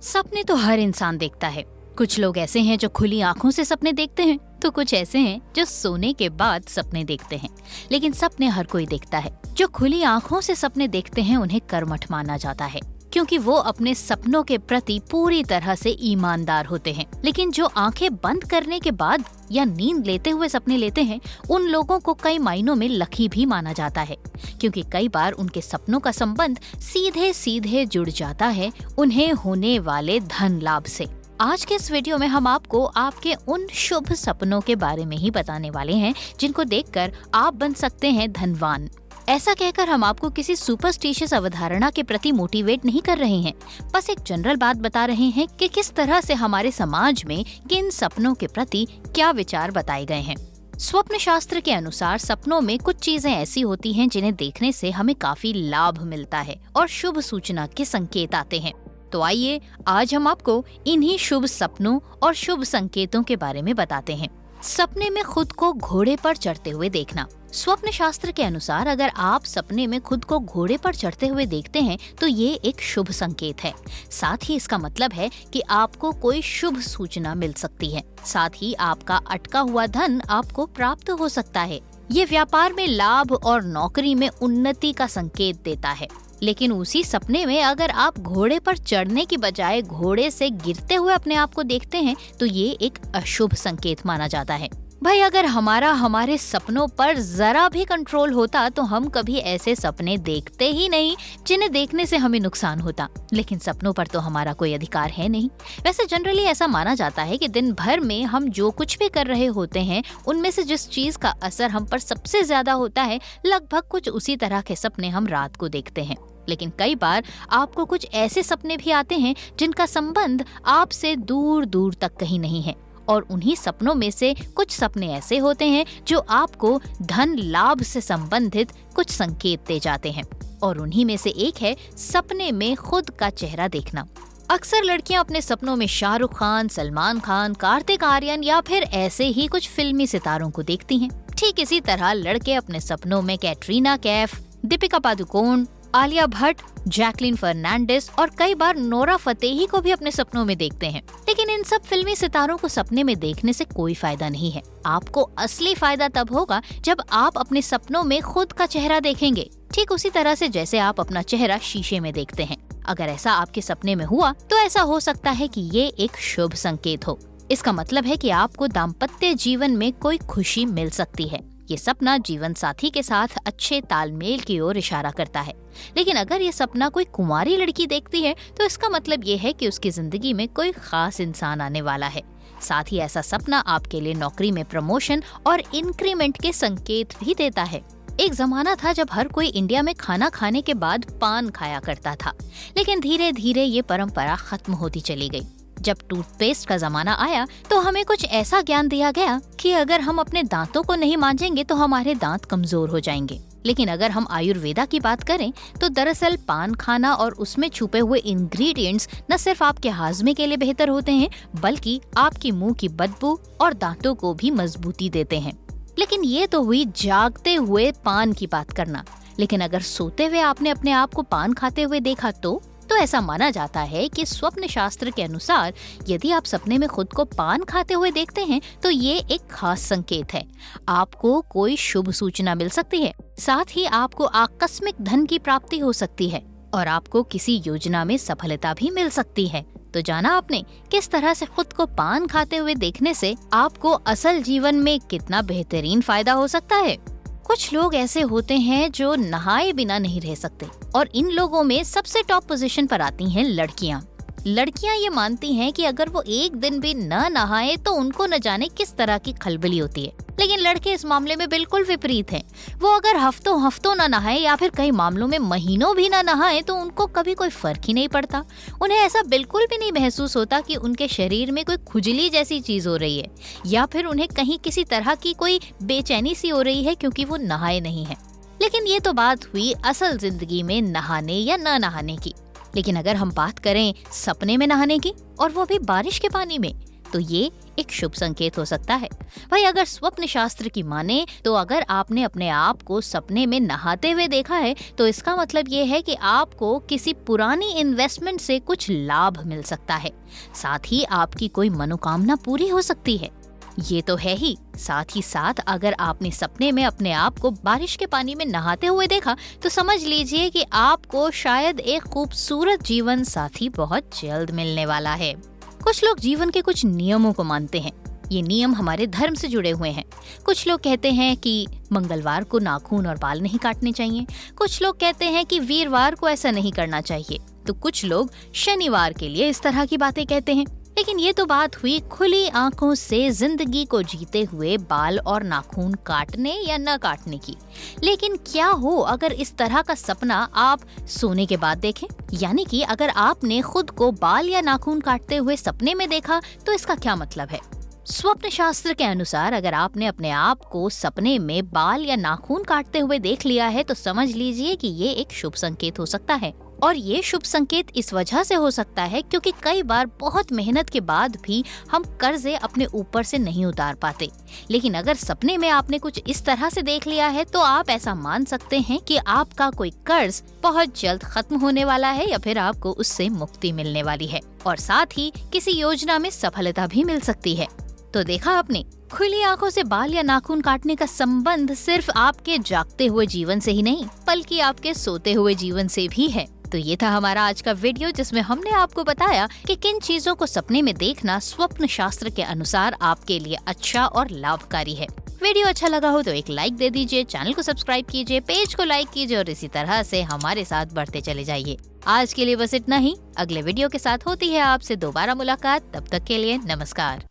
सपने तो हर इंसान देखता है। कुछ लोग ऐसे हैं जो खुली आंखों से सपने देखते हैं, तो कुछ ऐसे हैं जो सोने के बाद सपने देखते हैं। लेकिन सपने हर कोई देखता है। जो खुली आंखों से सपने देखते हैं उन्हें कर्मठ माना जाता है, क्योंकि वो अपने सपनों के प्रति पूरी तरह से ईमानदार होते हैं। लेकिन जो आंखें बंद करने के बाद या नींद लेते हुए सपने लेते हैं, उन लोगों को कई मायनों में लकी भी माना जाता है, क्योंकि कई बार उनके सपनों का संबंध सीधे सीधे जुड़ जाता है उन्हें होने वाले धन लाभ से। आज के इस वीडियो में हम आपको आपके उन शुभ सपनों के बारे में ही बताने वाले हैं जिनको देखकर आप बन सकते हैं धनवान। ऐसा कहकर हम आपको किसी सुपरस्टिशियस अवधारणा के प्रति मोटिवेट नहीं कर रहे हैं, बस एक जनरल बात बता रहे हैं कि किस तरह से हमारे समाज में किन सपनों के प्रति क्या विचार बताए गए हैं। स्वप्न शास्त्र के अनुसार सपनों में कुछ चीजें ऐसी होती हैं जिन्हें देखने से हमें काफी लाभ मिलता है और शुभ सूचना के संकेत आते हैं। तो आइए आज हम आपको इन्हीं शुभ सपनों और शुभ संकेतों के बारे में बताते हैं। सपने में खुद को घोड़े पर चढ़ते हुए देखना। स्वप्न शास्त्र के अनुसार अगर आप सपने में खुद को घोड़े पर चढ़ते हुए देखते हैं तो ये एक शुभ संकेत है। साथ ही इसका मतलब है कि आपको कोई शुभ सूचना मिल सकती है। साथ ही आपका अटका हुआ धन आपको प्राप्त हो सकता है। ये व्यापार में लाभ और नौकरी में उन्नति का संकेत देता है। लेकिन उसी सपने में अगर आप घोड़े पर चढ़ने की बजाय घोड़े से गिरते हुए अपने आप को देखते हैं तो ये एक अशुभ संकेत माना जाता है। भाई, अगर हमारे सपनों पर जरा भी कंट्रोल होता तो हम कभी ऐसे सपने देखते ही नहीं जिन्हें देखने से हमें नुकसान होता। लेकिन सपनों पर तो हमारा कोई अधिकार है नहीं। वैसे जनरली ऐसा माना जाता है कि दिन भर में हम जो कुछ भी कर रहे होते हैं उनमें से जिस चीज का असर हम पर सबसे ज्यादा होता है, लगभग कुछ उसी तरह के सपने हम रात को देखते हैं। लेकिन कई बार आपको कुछ ऐसे सपने भी आते हैं जिनका संबंध आपसे दूर दूर तक कहीं नहीं है, और उन्हीं सपनों में से कुछ सपने ऐसे होते हैं जो आपको धन लाभ से संबंधित कुछ संकेत दे जाते हैं। और उन्हीं में से एक है सपने में खुद का चेहरा देखना। अक्सर लड़कियां अपने सपनों में शाहरुख खान, सलमान खान, कार्तिक आर्यन या फिर ऐसे ही कुछ फिल्मी सितारों को देखती हैं। ठीक इसी तरह लड़के अपने सपनों में कैटरीना कैफ, दीपिका पादुकोण, आलिया भट्ट, जैकलीन फर्नांडिस और कई बार नोरा फतेही को भी अपने सपनों में देखते हैं। लेकिन इन सब फिल्मी सितारों को सपने में देखने से कोई फायदा नहीं है। आपको असली फायदा तब होगा जब आप अपने सपनों में खुद का चेहरा देखेंगे, ठीक उसी तरह से जैसे आप अपना चेहरा शीशे में देखते हैं। अगर ऐसा आपके सपने में हुआ तो ऐसा हो सकता है कि ये एक शुभ संकेत हो। इसका मतलब है कि आपको दाम्पत्य जीवन में कोई खुशी मिल सकती है। ये सपना जीवन साथी के साथ अच्छे तालमेल की ओर इशारा करता है। लेकिन अगर ये सपना कोई कुंवारी लड़की देखती है तो इसका मतलब ये है कि उसकी जिंदगी में कोई खास इंसान आने वाला है। साथ ही ऐसा सपना आपके लिए नौकरी में प्रमोशन और इंक्रीमेंट के संकेत भी देता है। एक जमाना था जब हर कोई इंडिया में खाना खाने के बाद पान खाया करता था, लेकिन धीरे धीरे ये परंपरा खत्म होती चली गई। जब टूथपेस्ट का जमाना आया तो हमें कुछ ऐसा ज्ञान दिया गया कि अगर हम अपने दांतों को नहीं मांजेंगे तो हमारे दांत कमजोर हो जाएंगे। लेकिन अगर हम आयुर्वेदा की बात करें तो दरअसल पान खाना और उसमें छुपे हुए इंग्रेडिएंट्स न सिर्फ आपके हाजमे के लिए बेहतर होते हैं, बल्कि आपकी मुंह की बदबू और दांतों को भी मजबूती देते हैं। लेकिन ये तो हुई जागते हुए पान की बात करना। लेकिन अगर सोते हुए आपने अपने आप को पान खाते हुए देखा तो ऐसा माना जाता है कि स्वप्न शास्त्र के अनुसार यदि आप सपने में खुद को पान खाते हुए देखते हैं तो ये एक खास संकेत है। आपको कोई शुभ सूचना मिल सकती है। साथ ही आपको आकस्मिक धन की प्राप्ति हो सकती है और आपको किसी योजना में सफलता भी मिल सकती है। तो जाना आपने किस तरह से खुद को पान खाते हुए देखने से आपको असल जीवन में कितना बेहतरीन फायदा हो सकता है। कुछ लोग ऐसे होते हैं जो नहाए बिना नहीं रह सकते, और इन लोगों में सबसे टॉप पोजीशन पर आती हैं लड़कियां। लड़कियां ये मानती हैं कि अगर वो एक दिन भी न नहाए तो उनको न जाने किस तरह की खलबली होती है। लेकिन लड़के इस मामले में बिल्कुल विपरीत हैं। वो अगर हफ्तों न नहाए या फिर कई मामलों में महीनों भी न नहाए तो उनको कभी कोई फर्क ही नहीं पड़ता। उन्हें ऐसा बिल्कुल भी नहीं महसूस होता कि उनके शरीर में कोई खुजली जैसी चीज हो रही है, या फिर उन्हें कहीं किसी तरह की कोई बेचैनी सी हो रही है क्योंकि वो नहाए नहीं है। लेकिन ये तो बात हुई असल जिंदगी में नहाने या न नहाने की। लेकिन अगर हम बात करें सपने में नहाने की, और वो भी बारिश के पानी में, तो ये एक शुभ संकेत हो सकता है। भाई अगर स्वप्न शास्त्र की माने तो अगर आपने अपने आप को सपने में नहाते हुए देखा है तो इसका मतलब ये है कि आपको किसी पुरानी इन्वेस्टमेंट से कुछ लाभ मिल सकता है। साथ ही आपकी कोई मनोकामना पूरी हो सकती है। ये तो है ही, साथ ही साथ अगर आपने सपने में अपने आप को बारिश के पानी में नहाते हुए देखा तो समझ लीजिए कि आपको शायद एक खूबसूरत जीवन साथी बहुत जल्द मिलने वाला है। कुछ लोग जीवन के कुछ नियमों को मानते हैं। ये नियम हमारे धर्म से जुड़े हुए हैं। कुछ लोग कहते हैं कि मंगलवार को नाखून और बाल नहीं काटने चाहिए। कुछ लोग कहते हैं कि वीरवार को ऐसा नहीं करना चाहिए। तो कुछ लोग शनिवार के लिए इस तरह की बातें कहते हैं। लेकिन ये तो बात हुई खुली आंखों से जिंदगी को जीते हुए बाल और नाखून काटने या न काटने की। लेकिन क्या हो अगर इस तरह का सपना आप सोने के बाद देखें? यानी कि अगर आपने खुद को बाल या नाखून काटते हुए सपने में देखा तो इसका क्या मतलब है? स्वप्न शास्त्र के अनुसार अगर आपने अपने आप को सपने में बाल या नाखून काटते हुए देख लिया है तो समझ लीजिए कि ये एक शुभ संकेत हो सकता है। और ये शुभ संकेत इस वजह से हो सकता है क्योंकि कई बार बहुत मेहनत के बाद भी हम कर्जे अपने ऊपर से नहीं उतार पाते। लेकिन अगर सपने में आपने कुछ इस तरह से देख लिया है तो आप ऐसा मान सकते हैं कि आपका कोई कर्ज बहुत जल्द खत्म होने वाला है या फिर आपको उससे मुक्ति मिलने वाली है। और साथ ही किसी योजना में सफलता भी मिल सकती है। तो देखा आपने, खुली आंखों से बाल या नाखून काटने का संबंध सिर्फ आपके जागते हुए जीवन से ही नहीं बल्कि आपके सोते हुए जीवन से भी है। तो ये था हमारा आज का वीडियो जिसमें हमने आपको बताया कि किन चीजों को सपने में देखना स्वप्न शास्त्र के अनुसार आपके लिए अच्छा और लाभकारी है। वीडियो अच्छा लगा हो तो एक लाइक दे दीजिए, चैनल को सब्सक्राइब कीजिए, पेज को लाइक कीजिए और इसी तरह से हमारे साथ बढ़ते चले जाइए। आज के लिए बस इतना ही। अगले वीडियो के साथ होती है आपसे दोबारा मुलाकात। तब तक के लिए नमस्कार।